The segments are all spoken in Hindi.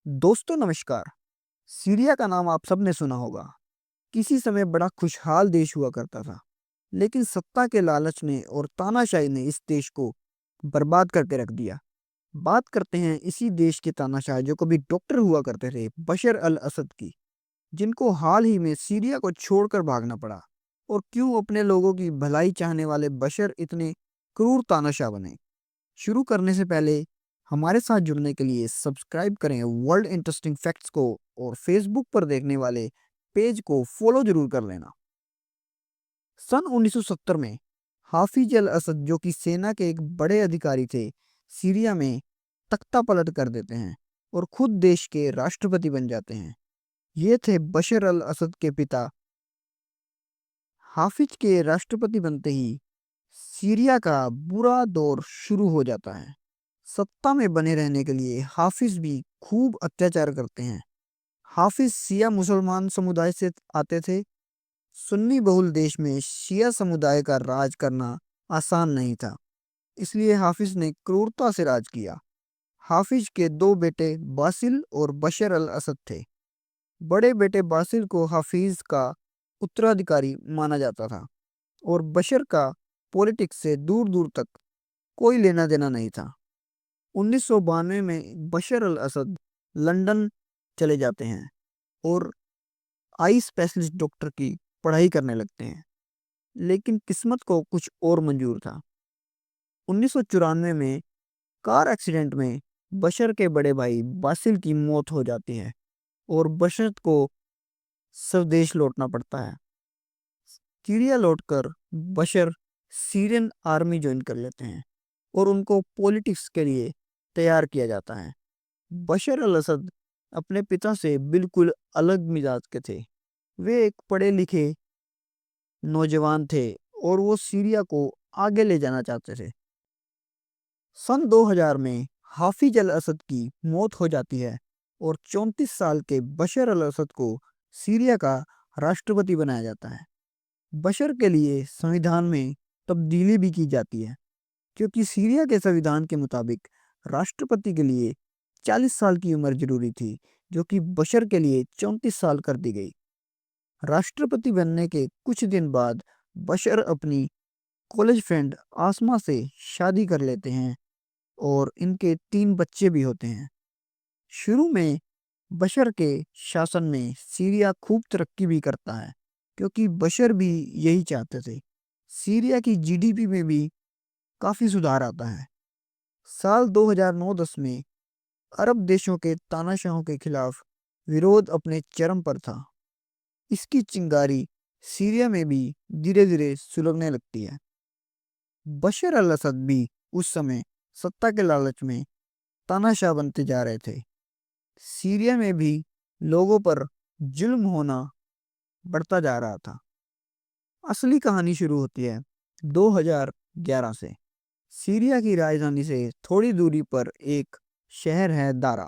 दोस्तों नमस्कार। सीरिया का नाम आप सबने सुना होगा। किसी समय बड़ा खुशहाल देश हुआ करता था, लेकिन सत्ता के लालच ने और तानाशाही ने इस देश को बर्बाद करके रख दिया। बात करते हैं इसी देश के तानाशाह जो कभी डॉक्टर हुआ करते थे, बशर अल असद की, जिनको हाल ही में सीरिया को छोड़कर भागना पड़ा। और क्यों अपने लोगों की भलाई चाहने वाले बशर इतने क्रूर तानाशाह बने। शुरू करने से पहले हमारे साथ जुड़ने के लिए सब्सक्राइब करें वर्ल्ड इंटरेस्टिंग फैक्ट्स को, और फेसबुक पर देखने वाले पेज को फॉलो जरूर कर लेना। सन 1970 में हाफिज अल असद, जो कि सेना के एक बड़े अधिकारी थे, सीरिया में तख्ता पलट कर देते हैं और खुद देश के राष्ट्रपति बन जाते हैं। ये थे बशर अल असद के पिता। हाफिज के राष्ट्रपति बनते ही सीरिया का बुरा दौर शुरू हो जाता है। सत्ता में बने रहने के लिए हाफिज भी खूब अत्याचार करते हैं। हाफिज शिया मुसलमान समुदाय से आते थे। सुन्नी बहुल देश में शिया समुदाय का राज करना आसान नहीं था, इसलिए हाफिज ने क्रूरता से राज किया। हाफिज के दो बेटे बासिल और बशर अल असद थे। बड़े बेटे बासिल को हाफिज का उत्तराधिकारी माना जाता था, और बशर का पॉलिटिक्स से दूर दूर तक कोई लेना देना नहीं था। 1992 में बशर अल असद लंदन चले जाते हैं और आई स्पेशलिस्ट डॉक्टर की पढ़ाई करने लगते हैं, लेकिन किस्मत को कुछ और मंजूर था। 1994 में कार एक्सीडेंट में बशर के बड़े भाई बासिल की मौत हो जाती है और बशर को स्वदेश लौटना पड़ता है। सीरिया लौटकर बशर सीरियन आर्मी ज्वाइन कर लेते हैं और उनको पॉलिटिक्स के लिए तैयार किया जाता है। बशर अल असद अपने पिता से बिल्कुल अलग मिजाज के थे। वे एक पढ़े लिखे नौजवान थे और वो सीरिया को आगे ले जाना चाहते थे। सन 2000 में हाफिज अल असद की मौत हो जाती है और 34 साल के बशर अल असद को सीरिया का राष्ट्रपति बनाया जाता है। बशर के लिए संविधान में तब्दीली भी की जाती है, क्योंकि सीरिया के संविधान के मुताबिक राष्ट्रपति के लिए 40 साल की उम्र जरूरी थी, जो कि बशर के लिए 34 साल कर दी गई। राष्ट्रपति बनने के कुछ दिन बाद बशर अपनी कॉलेज फ्रेंड आसमा से शादी कर लेते हैं और इनके 3 बच्चे भी होते हैं। शुरू में बशर के शासन में सीरिया खूब तरक्की भी करता है, क्योंकि बशर भी यही चाहते थे। सीरिया की जीडीपी में भी काफी सुधार आता है। साल 2009-10 में अरब देशों के तानाशाहों के खिलाफ विरोध अपने चरम पर था। इसकी चिंगारी सीरिया में भी धीरे धीरे सुलगने लगती है। बशर अल असद भी उस समय सत्ता के लालच में तानाशाह बनते जा रहे थे। सीरिया में भी लोगों पर जुल्म होना बढ़ता जा रहा था। असली कहानी शुरू होती है 2011 से। सीरिया की राजधानी से थोड़ी दूरी पर एक शहर है दारा।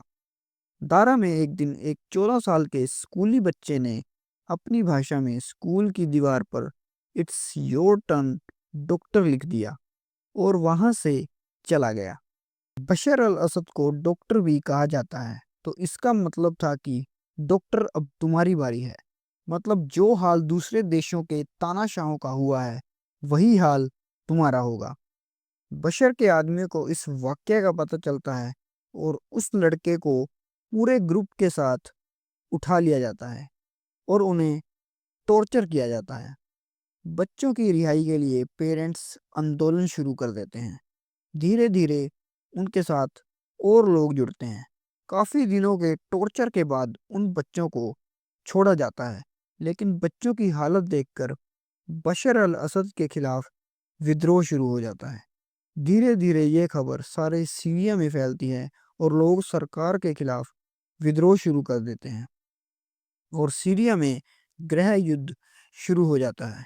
दारा में एक दिन एक 14 साल के स्कूली बच्चे ने अपनी भाषा में स्कूल की दीवार पर इट्स योर टर्न डॉक्टर लिख दिया और वहां से चला गया। बशर अल असद को डॉक्टर भी कहा जाता है, तो इसका मतलब था कि डॉक्टर अब तुम्हारी बारी है। मतलब जो हाल दूसरे देशों के तानाशाहों का हुआ है, वही हाल तुम्हारा होगा। बशर के आदमियों को इस वाक्य का पता चलता है और उस लड़के को पूरे ग्रुप के साथ उठा लिया जाता है और उन्हें टॉर्चर किया जाता है। बच्चों की रिहाई के लिए पेरेंट्स आंदोलन शुरू कर देते हैं। धीरे धीरे उनके साथ और लोग जुड़ते हैं। काफी दिनों के टॉर्चर के बाद उन बच्चों को छोड़ा जाता है, लेकिन बच्चों की हालत देखकर बशर अल असद के खिलाफ विद्रोह शुरू हो जाता है। धीरे धीरे ये खबर सारे सीरिया में फैलती है और लोग सरकार के खिलाफ विद्रोह शुरू कर देते हैं और सीरिया में गृह युद्ध शुरू हो जाता है।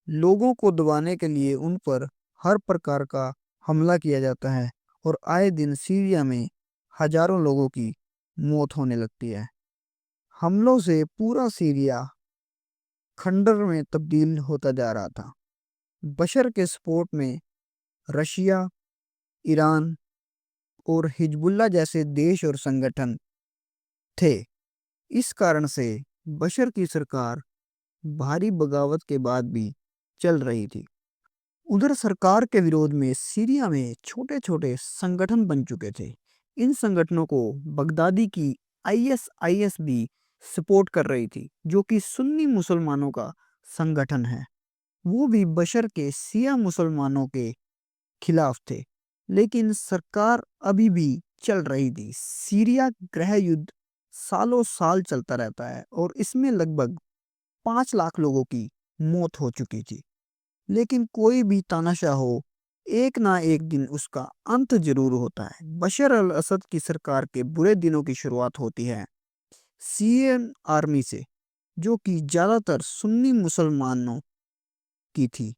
लोगों को दबाने के लिए उन पर हर प्रकार का हमला किया जाता है और आए दिन सीरिया में हजारों लोगों की मौत होने लगती है। हमलों से पूरा सीरिया खंडर में तब्दील होता जा रहा था। बशर के सपोर्ट में रशिया, ईरान और हिजबुल्ला जैसे देश और संगठन थे। इस कारण से बशर की सरकार भारी बगावत के बाद भी चल रही थी। उधर सरकार के विरोध में सीरिया में छोटे-छोटे संगठन बन चुके थे। इन संगठनों को बगदादी की आईएसआईएस भी सपोर्ट कर रही थी, जो कि सुन्नी मुसलमानों का संगठन है। वो भी बशर के शिया मुसलमानों के खिलाफ थे, लेकिन सरकार अभी भी चल रही थी। सीरिया गृह युद्ध सालों साल चलता रहता है और इसमें लगभग 5 लाख लोगों की मौत हो चुकी थी। लेकिन कोई भी तानाशाह हो, एक ना एक दिन उसका अंत जरूर होता है। बशर अल असद की सरकार के बुरे दिनों की शुरुआत होती है सीरियन आर्मी से, जो कि ज़्यादातर सुन्नी मुसलमानों की थी।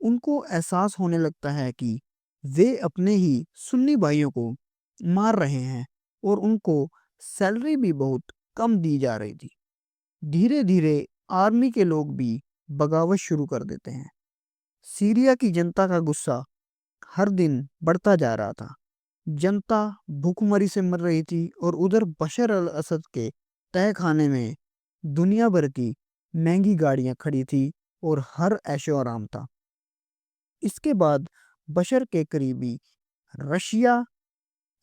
उनको एहसास होने लगता है कि वे अपने ही सुन्नी भाइयों को मार रहे हैं और उनको सैलरी भी बहुत कम दी जा रही थी। धीरे धीरे आर्मी के लोग भी बगावत शुरू कर देते हैं। सीरिया की जनता का गुस्सा हर दिन बढ़ता जा रहा था। जनता भूखमरी से मर रही थी और उधर बशर अल असद के तहखाने में दुनिया भर की महंगी गाड़ियां खड़ी थी और हर ऐशो आराम था। इसके बाद बशर के करीबी रशिया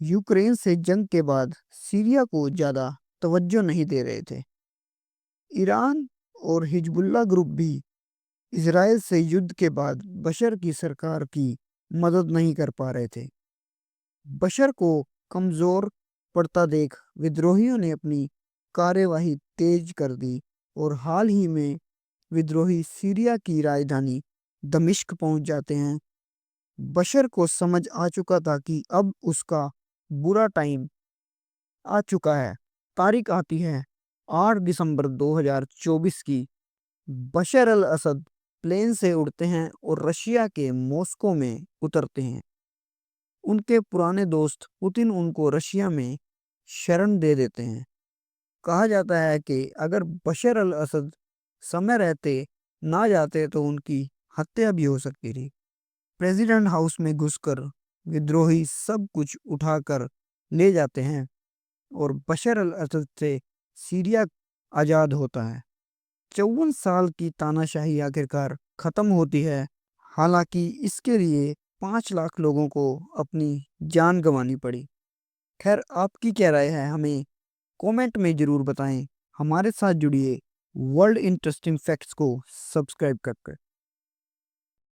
यूक्रेन से जंग के बाद सीरिया को ज़्यादा तवज्जो नहीं दे रहे थे। ईरान और हिजबुल्लाह ग्रुप भी इजराइल से युद्ध के बाद बशर की सरकार की मदद नहीं कर पा रहे थे। बशर को कमज़ोर पड़ता देख विद्रोहियों ने अपनी कार्यवाही तेज कर दी और हाल ही में विद्रोही सीरिया की राजधानी दमिश्क पहुंच जाते हैं। बशर को समझ आ चुका था कि अब उसका बुरा टाइम आ चुका है। तारीख आती है 8 दिसंबर 2024 की। बशर अल असद प्लेन से उड़ते हैं और रशिया के मॉस्को में उतरते हैं। उनके पुराने दोस्त पुतिन उनको रशिया में शरण दे देते हैं। कहा जाता है कि अगर बशर अल असद समय रहते ना जाते तो उनकी हत्या भी हो सकती थी। प्रेसिडेंट हाउस में घुसकर विद्रोही सब कुछ उठाकर ले जाते हैं और बशर अल असद से सीरिया आज़ाद होता है। 54 साल की तानाशाही आखिरकार खत्म होती है। हालांकि इसके लिए 5 लाख लोगों को अपनी जान गंवानी पड़ी। खैर, आपकी क्या राय है हमें कमेंट में ज़रूर बताएं। हमारे साथ जुड़िए वर्ल्ड इंटरेस्टिंग फैक्ट्स को सब्सक्राइब कर